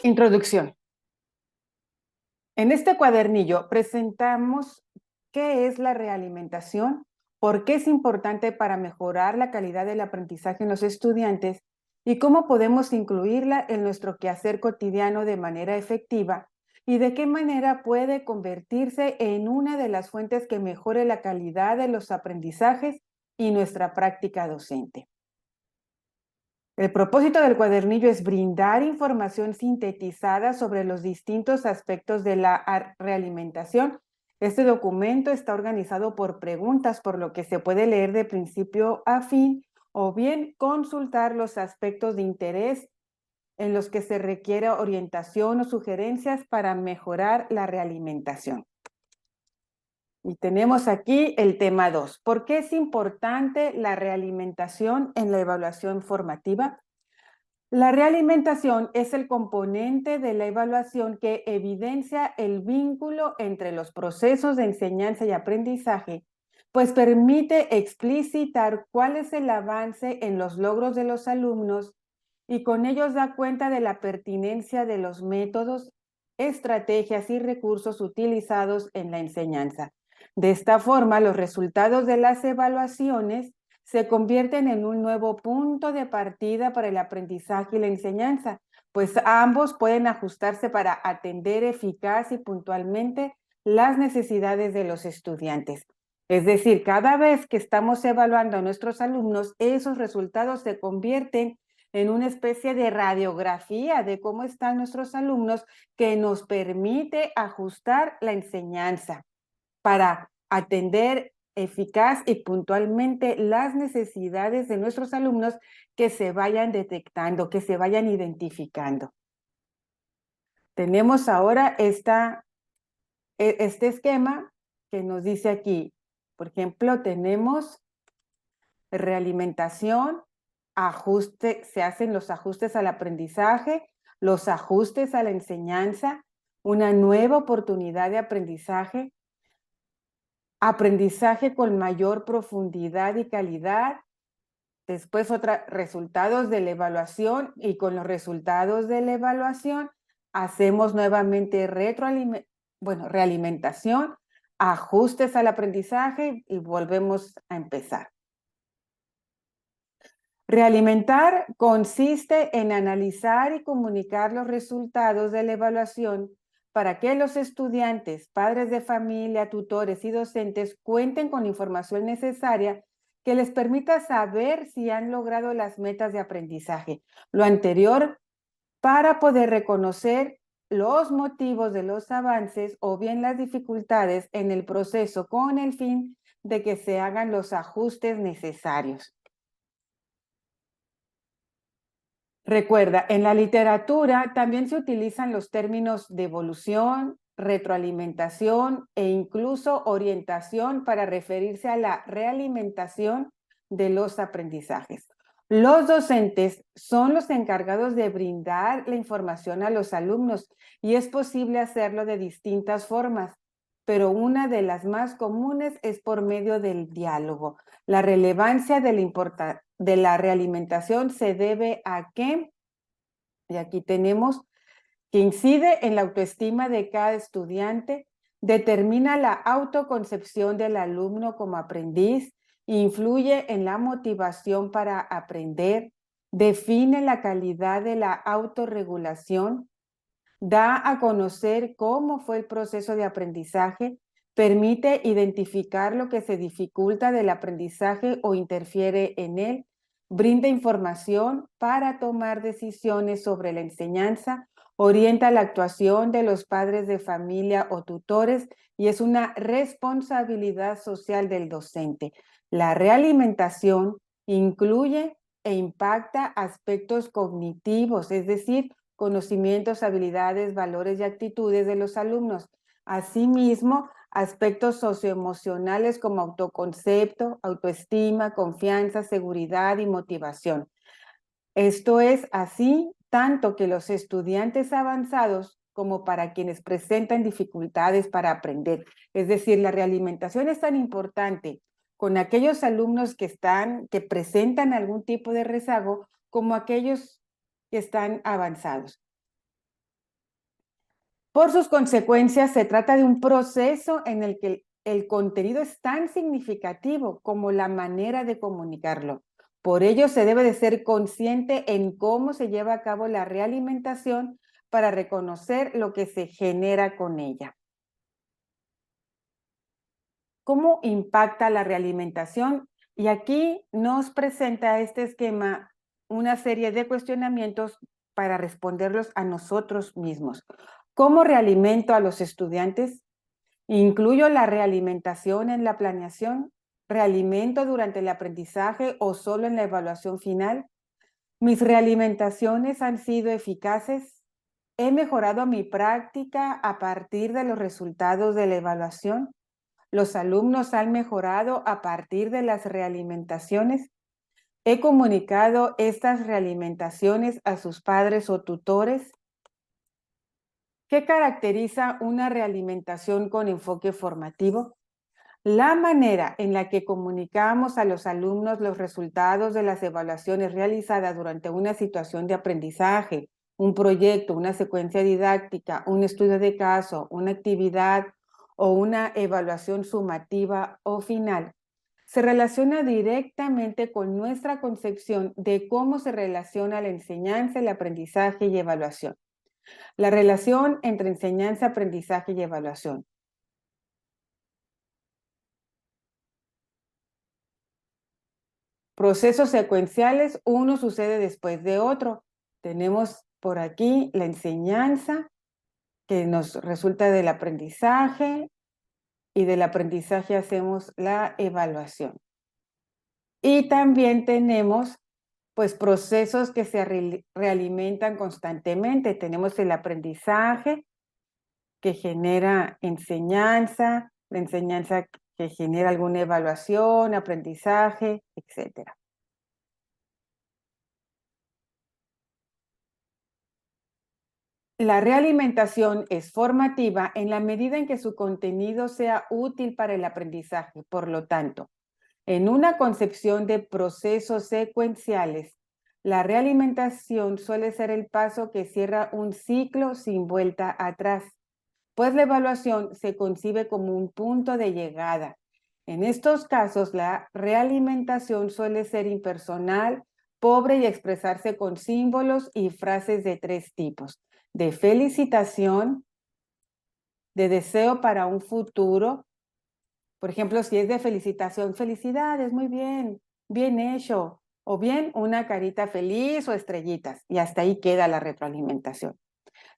Introducción. En este cuadernillo presentamos qué es la realimentación, por qué es importante para mejorar la calidad del aprendizaje en los estudiantes y cómo podemos incluirla en nuestro quehacer cotidiano de manera efectiva y de qué manera puede convertirse en una de las fuentes que mejore la calidad de los aprendizajes y nuestra práctica docente. El propósito del cuadernillo es brindar información sintetizada sobre los distintos aspectos de la realimentación. Este documento está organizado por preguntas, por lo que se puede leer de principio a fin o bien consultar los aspectos de interés en los que se requiere orientación o sugerencias para mejorar la realimentación. Y tenemos aquí el tema 2. ¿Por qué es importante la realimentación en la evaluación formativa? La realimentación es el componente de la evaluación que evidencia el vínculo entre los procesos de enseñanza y aprendizaje, pues permite explicitar cuál es el avance en los logros de los alumnos y con ellos da cuenta de la pertinencia de los métodos, estrategias y recursos utilizados en la enseñanza. De esta forma, los resultados de las evaluaciones se convierten en un nuevo punto de partida para el aprendizaje y la enseñanza, pues ambos pueden ajustarse para atender eficaz y puntualmente las necesidades de los estudiantes. Es decir, cada vez que estamos evaluando a nuestros alumnos, esos resultados se convierten en una especie de radiografía de cómo están nuestros alumnos que nos permite ajustar la enseñanza para atender eficaz y puntualmente las necesidades de nuestros alumnos que se vayan detectando, que se vayan identificando. Tenemos ahora este esquema que nos dice aquí, por ejemplo, tenemos realimentación, ajuste, se hacen los ajustes al aprendizaje, los ajustes a la enseñanza, una nueva oportunidad de aprendizaje, aprendizaje con mayor profundidad y calidad, después resultados de la evaluación y con los resultados de la evaluación hacemos nuevamente realimentación, ajustes al aprendizaje y volvemos a empezar. Realimentar consiste en analizar y comunicar los resultados de la evaluación para que los estudiantes, padres de familia, tutores y docentes cuenten con la información necesaria que les permita saber si han logrado las metas de aprendizaje. Lo anterior para poder reconocer los motivos de los avances o bien las dificultades en el proceso con el fin de que se hagan los ajustes necesarios. Recuerda, en la literatura también se utilizan los términos de evolución, retroalimentación e incluso orientación para referirse a la realimentación de los aprendizajes. Los docentes son los encargados de brindar la información a los alumnos y es posible hacerlo de distintas formas, pero una de las más comunes es por medio del diálogo. La relevancia de la realimentación se debe a que, y aquí tenemos, que incide en la autoestima de cada estudiante, determina la autoconcepción del alumno como aprendiz, influye en la motivación para aprender, define la calidad de la autorregulación, da a conocer cómo fue el proceso de aprendizaje, permite identificar lo que se dificulta del aprendizaje o interfiere en él, brinda información para tomar decisiones sobre la enseñanza, orienta la actuación de los padres de familia o tutores y es una responsabilidad social del docente. La realimentación incluye e impacta aspectos cognitivos, es decir, conocimientos, habilidades, valores y actitudes de los alumnos. Asimismo, aspectos socioemocionales como autoconcepto, autoestima, confianza, seguridad y motivación. Esto es así tanto que los estudiantes avanzados como para quienes presentan dificultades para aprender. Es decir, la realimentación es tan importante con aquellos alumnos que presentan algún tipo de rezago como aquellos que están avanzados. Por sus consecuencias, se trata de un proceso en el que el contenido es tan significativo como la manera de comunicarlo. Por ello, se debe de ser consciente en cómo se lleva a cabo la realimentación para reconocer lo que se genera con ella. ¿Cómo impacta la realimentación? Y aquí nos presenta este esquema una serie de cuestionamientos para responderlos a nosotros mismos. ¿Cómo realimento a los estudiantes? ¿Incluyo la realimentación en la planeación? ¿Realimento durante el aprendizaje o solo en la evaluación final? ¿Mis realimentaciones han sido eficaces? ¿He mejorado mi práctica a partir de los resultados de la evaluación? ¿Los alumnos han mejorado a partir de las realimentaciones? ¿He comunicado estas realimentaciones a sus padres o tutores? ¿Qué caracteriza una realimentación con enfoque formativo? La manera en la que comunicamos a los alumnos los resultados de las evaluaciones realizadas durante una situación de aprendizaje, un proyecto, una secuencia didáctica, un estudio de caso, una actividad o una evaluación sumativa o final, se relaciona directamente con nuestra concepción de cómo se relaciona la enseñanza, el aprendizaje y evaluación. La relación entre enseñanza, aprendizaje y evaluación. Procesos secuenciales, uno sucede después de otro. Tenemos por aquí la enseñanza que nos resulta del aprendizaje y del aprendizaje hacemos la evaluación. Y también tenemos pues procesos que se realimentan constantemente. Tenemos el aprendizaje que genera enseñanza, la enseñanza que genera alguna evaluación, aprendizaje, etcétera. La realimentación es formativa en la medida en que su contenido sea útil para el aprendizaje. Por lo tanto, en una concepción de procesos secuenciales, la realimentación suele ser el paso que cierra un ciclo sin vuelta atrás, pues la evaluación se concibe como un punto de llegada. En estos casos, la realimentación suele ser impersonal, pobre y expresarse con símbolos y frases de tres tipos: de felicitación, de deseo para un futuro. Por ejemplo, si es de felicitación, felicidades, muy bien, bien hecho. O bien una carita feliz o estrellitas. Y hasta ahí queda la retroalimentación.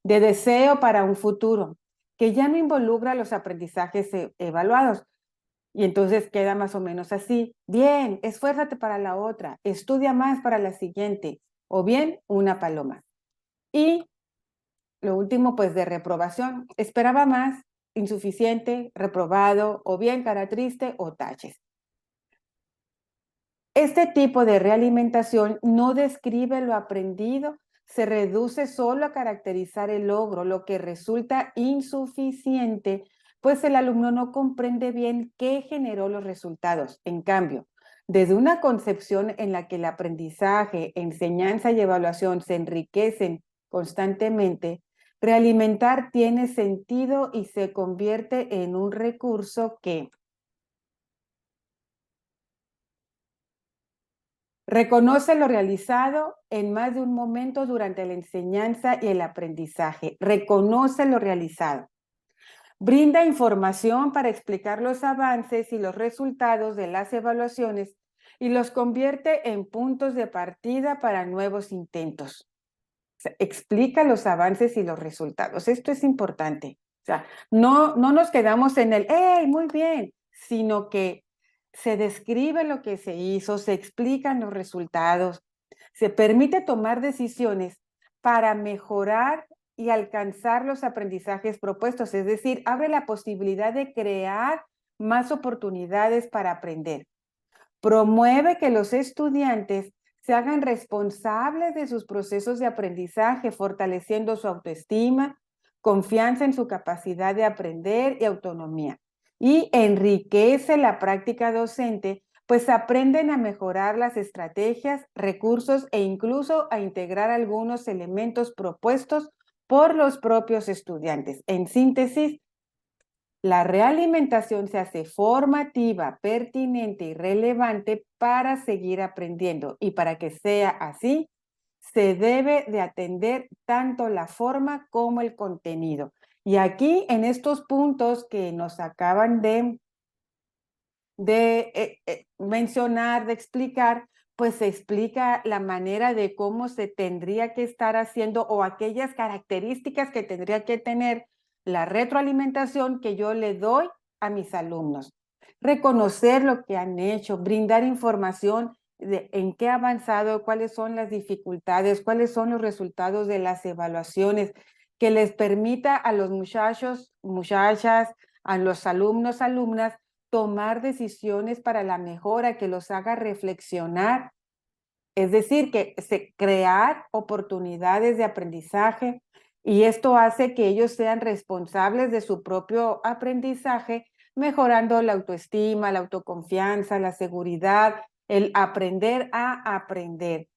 De deseo para un futuro, que ya no involucra los aprendizajes evaluados. Y entonces queda más o menos así. Bien, esfuérzate para la otra, estudia más para la siguiente. O bien una paloma. Y lo último, pues de reprobación. Esperaba más, insuficiente, reprobado, o bien cara triste o taches. Este tipo de realimentación no describe lo aprendido, se reduce solo a caracterizar el logro, lo que resulta insuficiente, pues el alumno no comprende bien qué generó los resultados. En cambio, desde una concepción en la que el aprendizaje, enseñanza y evaluación se enriquecen constantemente, realimentar tiene sentido y se convierte en un recurso que reconoce lo realizado en más de un momento durante la enseñanza y el aprendizaje. Reconoce lo realizado. Brinda información para explicar los avances y los resultados de las evaluaciones y los convierte en puntos de partida para nuevos intentos. O sea, explica los avances y los resultados. Esto es importante. O sea, no nos quedamos en el, ¡hey, muy bien!, sino que se describe lo que se hizo, se explican los resultados, se permite tomar decisiones para mejorar y alcanzar los aprendizajes propuestos. Es decir, abre la posibilidad de crear más oportunidades para aprender. Promueve que los estudiantes se hagan responsables de sus procesos de aprendizaje, fortaleciendo su autoestima, confianza en su capacidad de aprender y autonomía. Y enriquece la práctica docente, pues aprenden a mejorar las estrategias, recursos e incluso a integrar algunos elementos propuestos por los propios estudiantes. En síntesis, la realimentación se hace formativa, pertinente y relevante para seguir aprendiendo. Y para que sea así, se debe de atender tanto la forma como el contenido. Y aquí, en estos puntos que nos acaban de mencionar, de explicar, pues se explica la manera de cómo se tendría que estar haciendo o aquellas características que tendría que tener la retroalimentación que yo le doy a mis alumnos. Reconocer lo que han hecho, brindar información de en qué ha avanzado, cuáles son las dificultades, cuáles son los resultados de las evaluaciones, que les permita a los muchachos, muchachas, a los alumnos, alumnas, tomar decisiones para la mejora, que los haga reflexionar, es decir, crear oportunidades de aprendizaje, y esto hace que ellos sean responsables de su propio aprendizaje, mejorando la autoestima, la autoconfianza, la seguridad, el aprender a aprender.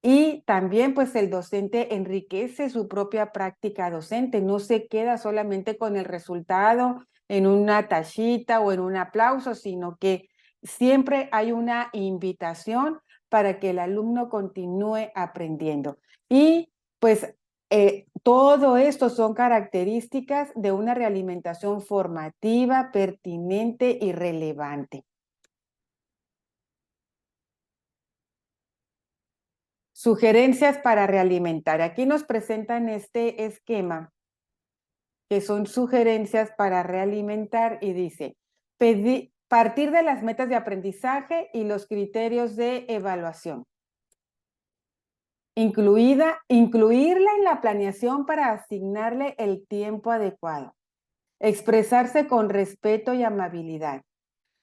Y también pues el docente enriquece su propia práctica docente, no se queda solamente con el resultado en una tachita o en un aplauso, sino que siempre hay una invitación para que el alumno continúe aprendiendo. Y pues todo esto son características de una realimentación formativa, pertinente y relevante. Sugerencias para realimentar. Aquí nos presentan este esquema, que son sugerencias para realimentar, y dice, partir de las metas de aprendizaje y los criterios de evaluación. Incluirla en la planeación para asignarle el tiempo adecuado. Expresarse con respeto y amabilidad.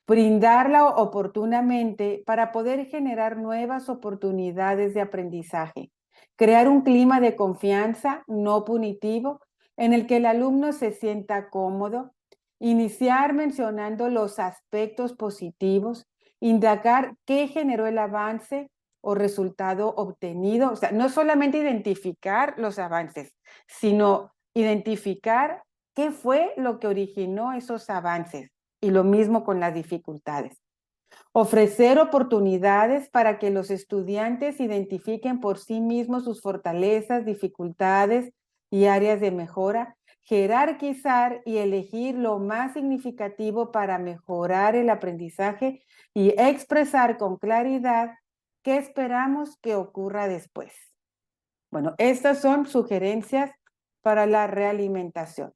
Brindarla oportunamente para poder generar nuevas oportunidades de aprendizaje. Crear un clima de confianza no punitivo en el que el alumno se sienta cómodo. Iniciar mencionando los aspectos positivos. Indagar qué generó el avance o resultado obtenido. O sea, no solamente identificar los avances, sino identificar qué fue lo que originó esos avances. Y lo mismo con las dificultades. Ofrecer oportunidades para que los estudiantes identifiquen por sí mismos sus fortalezas, dificultades y áreas de mejora. Jerarquizar y elegir lo más significativo para mejorar el aprendizaje y expresar con claridad qué esperamos que ocurra después. Bueno, estas son sugerencias para la realimentación.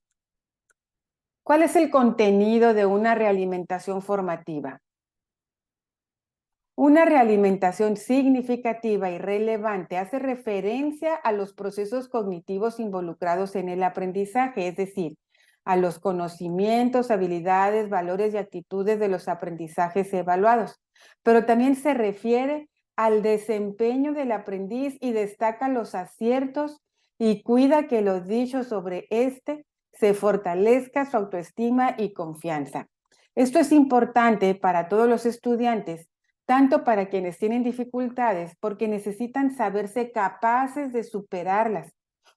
¿Cuál es el contenido de una realimentación formativa? Una realimentación significativa y relevante hace referencia a los procesos cognitivos involucrados en el aprendizaje, es decir, a los conocimientos, habilidades, valores y actitudes de los aprendizajes evaluados, pero también se refiere al desempeño del aprendiz y destaca los aciertos y cuida que lo dicho sobre este se fortalezca su autoestima y confianza. Esto es importante para todos los estudiantes, tanto para quienes tienen dificultades, porque necesitan saberse capaces de superarlas,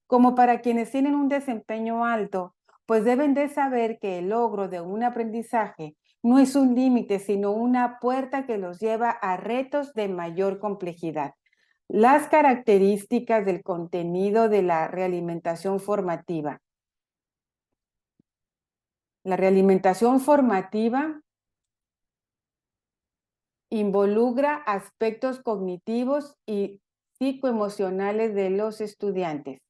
como para quienes tienen un desempeño alto, pues deben de saber que el logro de un aprendizaje no es un límite, sino una puerta que los lleva a retos de mayor complejidad. Las características del contenido de la realimentación formativa. La realimentación formativa involucra aspectos cognitivos y psicoemocionales de los estudiantes.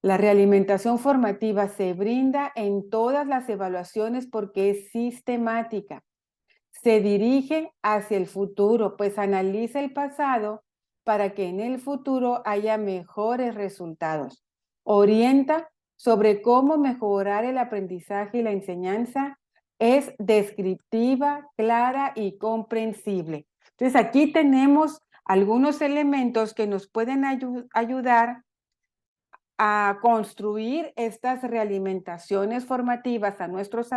La realimentación formativa se brinda en todas las evaluaciones porque es sistemática. Se dirige hacia el futuro, pues analiza el pasado para que en el futuro haya mejores resultados. Orienta sobre cómo mejorar el aprendizaje y la enseñanza. Es descriptiva, clara y comprensible. Entonces aquí tenemos algunos elementos que nos pueden ayudar a construir estas realimentaciones formativas a nuestros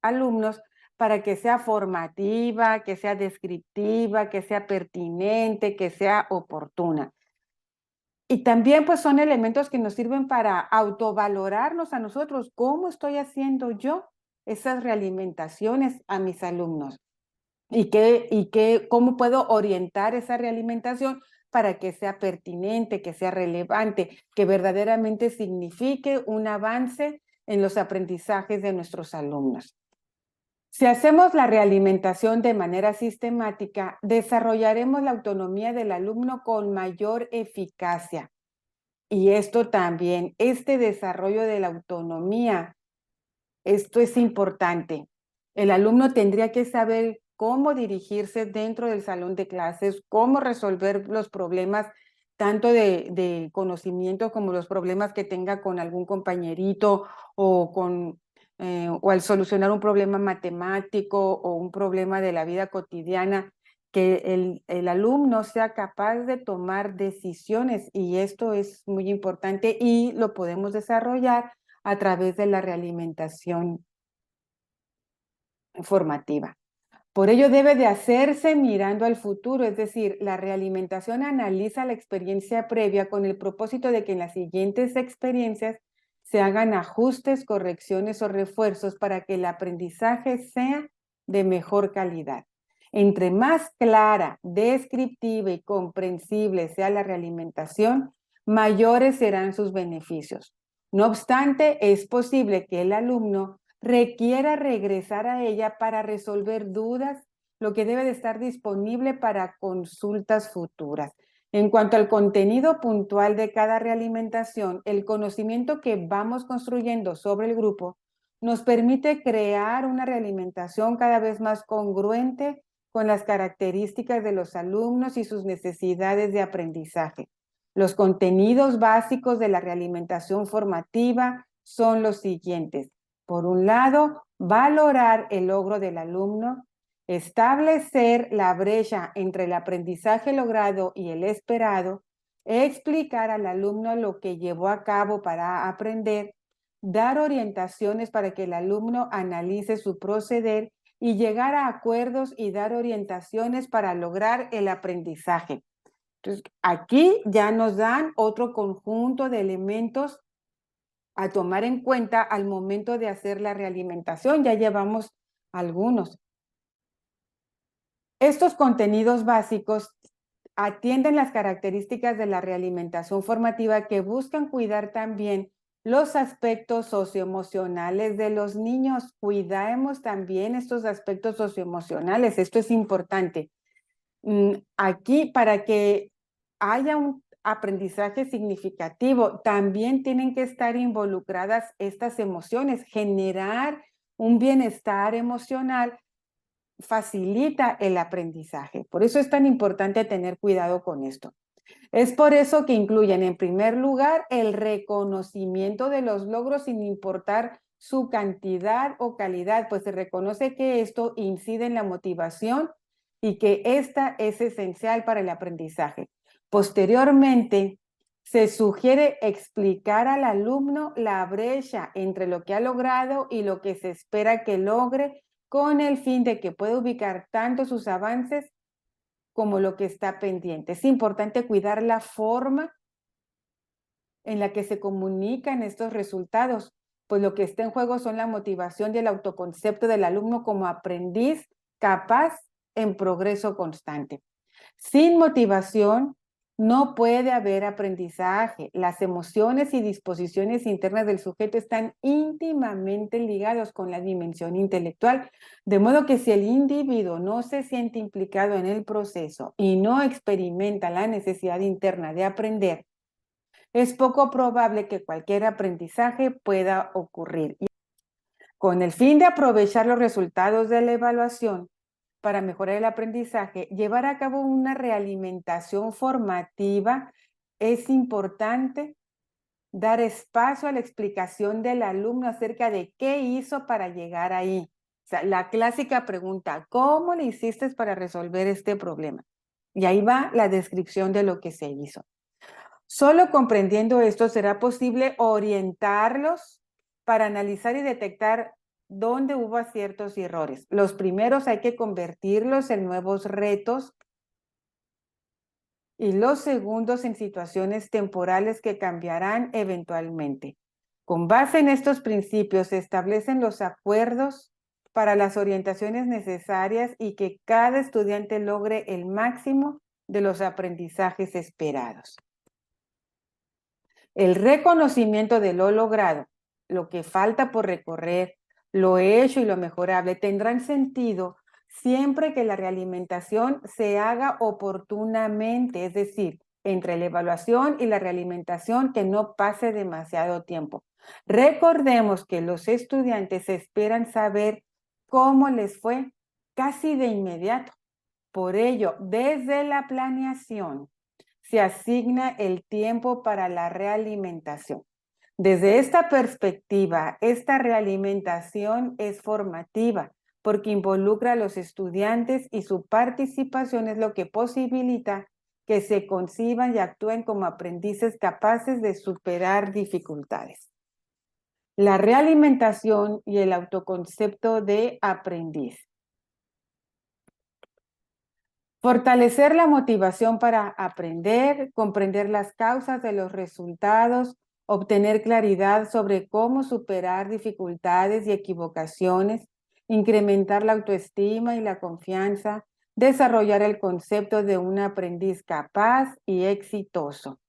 alumnos para que sea formativa, que sea descriptiva, que sea pertinente, que sea oportuna. Y también pues son elementos que nos sirven para autovalorarnos a nosotros. ¿Cómo estoy haciendo yo esas realimentaciones a mis alumnos? ¿Cómo puedo orientar esa realimentación para que sea pertinente, que sea relevante, que verdaderamente signifique un avance en los aprendizajes de nuestros alumnos? Si hacemos la realimentación de manera sistemática, desarrollaremos la autonomía del alumno con mayor eficacia. Y esto también, este desarrollo de la autonomía, esto es importante. El alumno tendría que saber cómo dirigirse dentro del salón de clases, cómo resolver los problemas, tanto de conocimiento como los problemas que tenga con algún compañerito o al solucionar un problema matemático o un problema de la vida cotidiana, que el alumno sea capaz de tomar decisiones, y esto es muy importante y lo podemos desarrollar a través de la realimentación formativa. Por ello debe de hacerse mirando al futuro, es decir, la realimentación analiza la experiencia previa con el propósito de que en las siguientes experiencias se hagan ajustes, correcciones o refuerzos para que el aprendizaje sea de mejor calidad. Entre más clara, descriptiva y comprensible sea la realimentación, mayores serán sus beneficios. No obstante, es posible que el alumno requiera regresar a ella para resolver dudas, lo que debe de estar disponible para consultas futuras. En cuanto al contenido puntual de cada realimentación, el conocimiento que vamos construyendo sobre el grupo nos permite crear una realimentación cada vez más congruente con las características de los alumnos y sus necesidades de aprendizaje. Los contenidos básicos de la realimentación formativa son los siguientes. Por un lado, valorar el logro del alumno, establecer la brecha entre el aprendizaje logrado y el esperado, explicar al alumno lo que llevó a cabo para aprender, dar orientaciones para que el alumno analice su proceder y llegar a acuerdos y dar orientaciones para lograr el aprendizaje. Entonces, aquí ya nos dan otro conjunto de elementos a tomar en cuenta al momento de hacer la realimentación. Ya llevamos algunos. Estos contenidos básicos atienden las características de la realimentación formativa, que buscan cuidar también los aspectos socioemocionales de los niños. Cuidemos también estos aspectos socioemocionales. Esto es importante. Aquí, para que haya un aprendizaje significativo, también tienen que estar involucradas estas emociones. Generar un bienestar emocional facilita el aprendizaje. Por eso es tan importante tener cuidado con esto. Es por eso que incluyen, en primer lugar, el reconocimiento de los logros sin importar su cantidad o calidad, pues se reconoce que esto incide en la motivación y que esta es esencial para el aprendizaje. Posteriormente, se sugiere explicar al alumno la brecha entre lo que ha logrado y lo que se espera que logre, con el fin de que pueda ubicar tanto sus avances como lo que está pendiente. Es importante cuidar la forma en la que se comunican estos resultados, pues lo que está en juego son la motivación y el autoconcepto del alumno como aprendiz capaz en progreso constante. Sin motivación no puede haber aprendizaje. Las emociones y disposiciones internas del sujeto están íntimamente ligados con la dimensión intelectual, de modo que si el individuo no se siente implicado en el proceso y no experimenta la necesidad interna de aprender, es poco probable que cualquier aprendizaje pueda ocurrir. Con el fin de aprovechar los resultados de la evaluación para mejorar el aprendizaje, llevar a cabo una realimentación formativa, es importante dar espacio a la explicación del alumno acerca de qué hizo para llegar ahí. O sea, la clásica pregunta, ¿cómo le hiciste para resolver este problema? Y ahí va la descripción de lo que se hizo. Solo comprendiendo esto será posible orientarlos para analizar y detectar dónde hubo aciertos y errores. Los primeros hay que convertirlos en nuevos retos y los segundos en situaciones temporales que cambiarán eventualmente. Con base en estos principios se establecen los acuerdos para las orientaciones necesarias y que cada estudiante logre el máximo de los aprendizajes esperados. El reconocimiento de lo logrado, lo que falta por recorrer, lo hecho y lo mejorable tendrán sentido siempre que la realimentación se haga oportunamente, es decir, entre la evaluación y la realimentación que no pase demasiado tiempo. Recordemos que los estudiantes esperan saber cómo les fue casi de inmediato. Por ello, desde la planeación se asigna el tiempo para la realimentación. Desde esta perspectiva, esta realimentación es formativa porque involucra a los estudiantes y su participación es lo que posibilita que se conciban y actúen como aprendices capaces de superar dificultades. La realimentación y el autoconcepto de aprendiz. Fortalecer la motivación para aprender, comprender las causas de los resultados, obtener claridad sobre cómo superar dificultades y equivocaciones, incrementar la autoestima y la confianza, desarrollar el concepto de un aprendiz capaz y exitoso.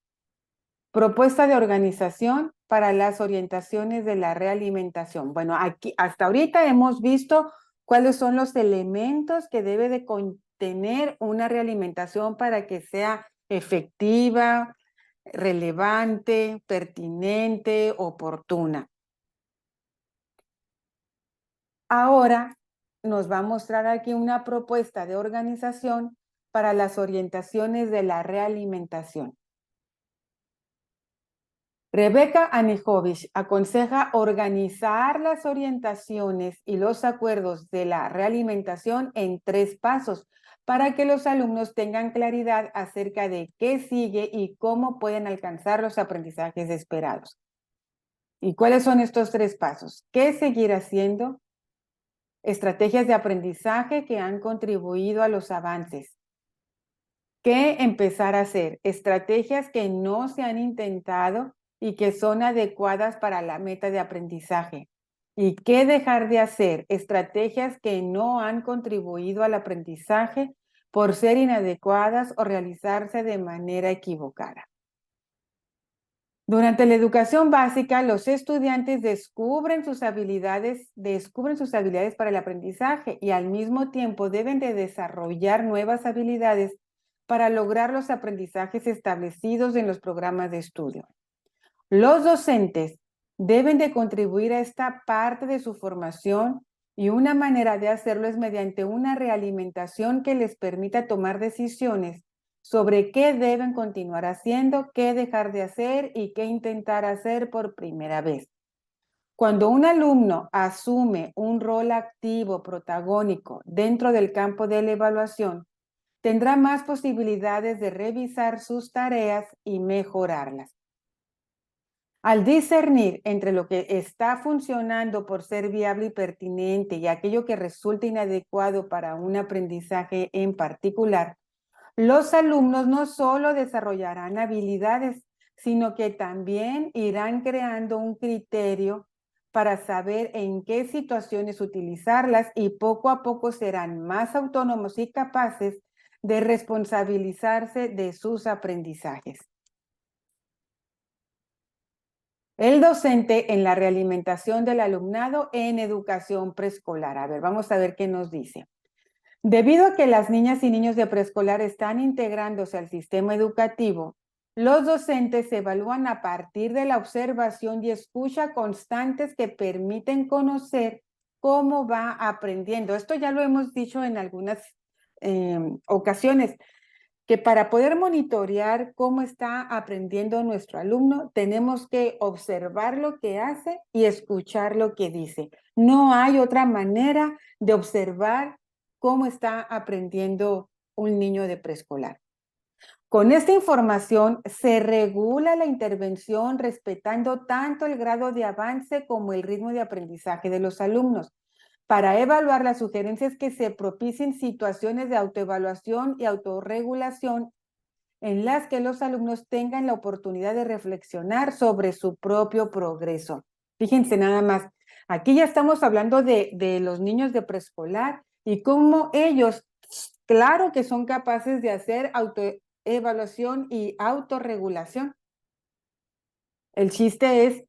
Propuesta de organización para las orientaciones de la realimentación. Bueno, aquí hasta ahorita hemos visto cuáles son los elementos que debe de contener una realimentación para que sea efectiva, relevante, pertinente, oportuna. Ahora nos va a mostrar aquí una propuesta de organización para las orientaciones de la realimentación. Rebecca Anijovic aconseja organizar las orientaciones y los acuerdos de la realimentación en 3 pasos para que los alumnos tengan claridad acerca de qué sigue y cómo pueden alcanzar los aprendizajes esperados. ¿Y cuáles son estos 3 pasos? ¿Qué seguir haciendo? Estrategias de aprendizaje que han contribuido a los avances. ¿Qué empezar a hacer? Estrategias que no se han intentado y que son adecuadas para la meta de aprendizaje. ¿Y qué dejar de hacer? Estrategias que no han contribuido al aprendizaje por ser inadecuadas o realizarse de manera equivocada. Durante la educación básica, los estudiantes descubren sus habilidades para el aprendizaje y al mismo tiempo deben de desarrollar nuevas habilidades para lograr los aprendizajes establecidos en los programas de estudio. Los docentes deben de contribuir a esta parte de su formación y una manera de hacerlo es mediante una realimentación que les permita tomar decisiones sobre qué deben continuar haciendo, qué dejar de hacer y qué intentar hacer por primera vez. Cuando un alumno asume un rol activo, protagónico dentro del campo de la evaluación, tendrá más posibilidades de revisar sus tareas y mejorarlas. Al discernir entre lo que está funcionando por ser viable y pertinente y aquello que resulta inadecuado para un aprendizaje en particular, los alumnos no solo desarrollarán habilidades, sino que también irán creando un criterio para saber en qué situaciones utilizarlas y poco a poco serán más autónomos y capaces de responsabilizarse de sus aprendizajes. El docente en la realimentación del alumnado en educación preescolar. A ver, vamos a ver qué nos dice. Debido a que las niñas y niños de preescolar están integrándose al sistema educativo, los docentes se evalúan a partir de la observación y escucha constantes que permiten conocer cómo va aprendiendo. Esto ya lo hemos dicho en algunas ocasiones, que para poder monitorear cómo está aprendiendo nuestro alumno, tenemos que observar lo que hace y escuchar lo que dice. No hay otra manera de observar cómo está aprendiendo un niño de preescolar. Con esta información se regula la intervención respetando tanto el grado de avance como el ritmo de aprendizaje de los alumnos. Para evaluar las sugerencias que se propicien situaciones de autoevaluación y autorregulación en las que los alumnos tengan la oportunidad de reflexionar sobre su propio progreso. Fíjense nada más, aquí ya estamos hablando de los niños de preescolar y cómo ellos, claro que son capaces de hacer autoevaluación y autorregulación. El chiste es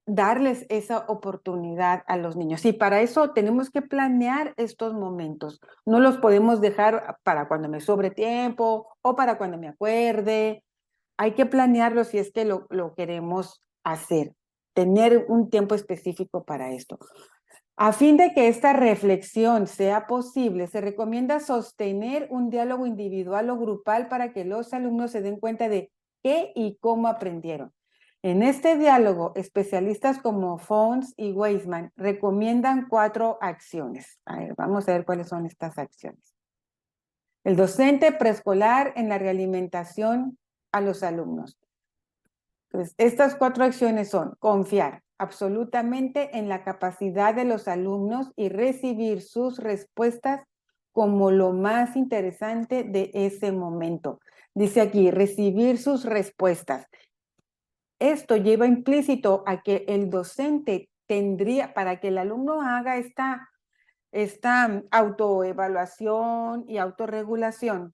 darles esa oportunidad a los niños. Y para eso tenemos que planear estos momentos. No los podemos dejar para cuando me sobre tiempo o para cuando me acuerde. Hay que planearlo si es que lo queremos hacer. Tener un tiempo específico para esto. A fin de que esta reflexión sea posible, se recomienda sostener un diálogo individual o grupal para que los alumnos se den cuenta de qué y cómo aprendieron. En este diálogo, especialistas como Fons y Weisman recomiendan 4 acciones. A ver, vamos a ver cuáles son estas acciones. El docente preescolar en la realimentación a los alumnos. Entonces, estas 4 acciones son confiar absolutamente en la capacidad de los alumnos y recibir sus respuestas como lo más interesante de ese momento. Dice aquí, recibir sus respuestas. Esto lleva implícito a que el docente tendría, para que el alumno haga esta autoevaluación y autorregulación,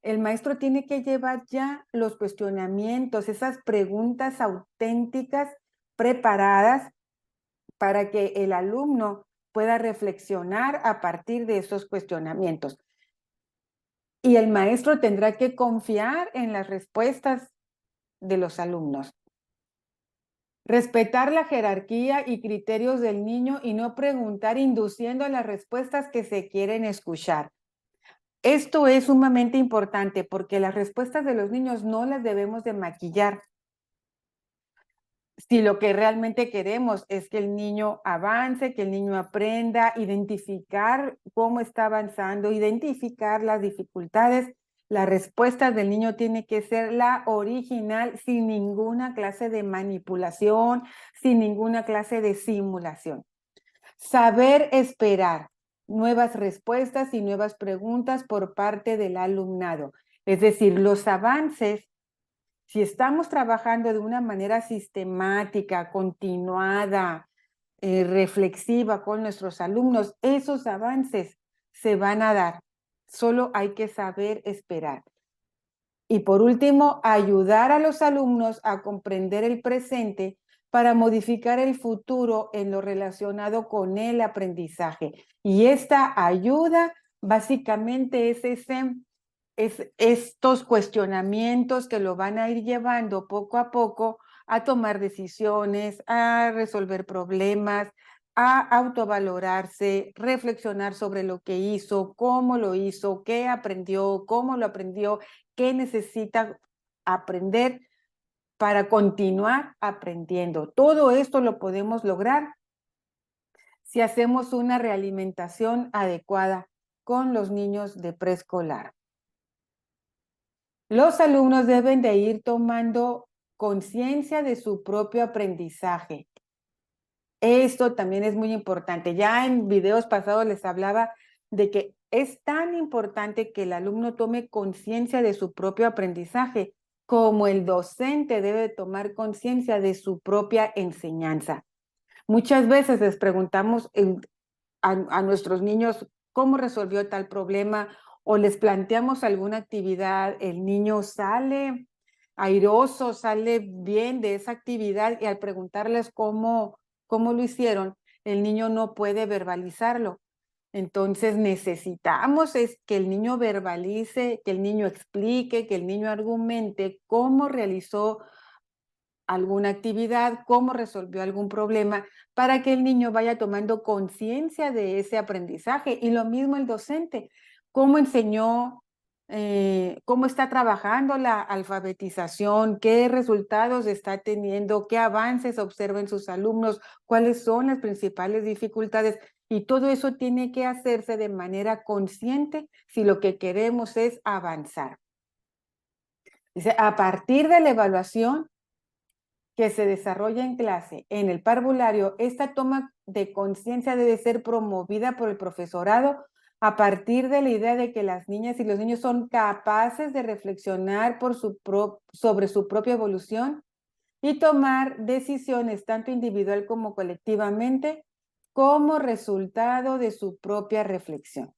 el maestro tiene que llevar ya los cuestionamientos, esas preguntas auténticas preparadas para que el alumno pueda reflexionar a partir de esos cuestionamientos. Y el maestro tendrá que confiar en las respuestas de los alumnos. Respetar la jerarquía y criterios del niño y no preguntar induciendo las respuestas que se quieren escuchar. Esto es sumamente importante porque las respuestas de los niños no las debemos de maquillar. Si lo que realmente queremos es que el niño avance, que el niño aprenda, identificar cómo está avanzando, identificar las dificultades, la respuesta del niño tiene que ser la original, sin ninguna clase de manipulación, sin ninguna clase de simulación. Saber esperar nuevas respuestas y nuevas preguntas por parte del alumnado. Es decir, los avances, si estamos trabajando de una manera sistemática, continuada, reflexiva con nuestros alumnos, esos avances se van a dar. Solo hay que saber esperar. Y por último, ayudar a los alumnos a comprender el presente para modificar el futuro en lo relacionado con el aprendizaje. Y esta ayuda básicamente es estos cuestionamientos que lo van a ir llevando poco a poco a tomar decisiones, a resolver problemas, a autovalorarse, reflexionar sobre lo que hizo, cómo lo hizo, qué aprendió, cómo lo aprendió, qué necesita aprender para continuar aprendiendo. Todo esto lo podemos lograr si hacemos una realimentación adecuada con los niños de preescolar. Los alumnos deben de ir tomando conciencia de su propio aprendizaje. Esto también es muy importante. Ya en videos pasados les hablaba de que es tan importante que el alumno tome conciencia de su propio aprendizaje como el docente debe tomar conciencia de su propia enseñanza. Muchas veces les preguntamos a nuestros niños cómo resolvió tal problema o les planteamos alguna actividad, el niño sale airoso, sale bien de esa actividad y al preguntarles cómo lo hicieron, el niño no puede verbalizarlo. Entonces necesitamos es que el niño verbalice, que el niño explique, que el niño argumente cómo realizó alguna actividad, cómo resolvió algún problema, para que el niño vaya tomando conciencia de ese aprendizaje. Y lo mismo el docente, cómo enseñó, cómo está trabajando la alfabetización, qué resultados está teniendo, qué avances observan sus alumnos, cuáles son las principales dificultades. Y todo eso tiene que hacerse de manera consciente si lo que queremos es avanzar. Dice, a partir de la evaluación que se desarrolla en clase en el parvulario, esta toma de conciencia debe ser promovida por el profesorado a partir de la idea de que las niñas y los niños son capaces de reflexionar sobre su propia evolución y tomar decisiones tanto individual como colectivamente como resultado de su propia reflexión.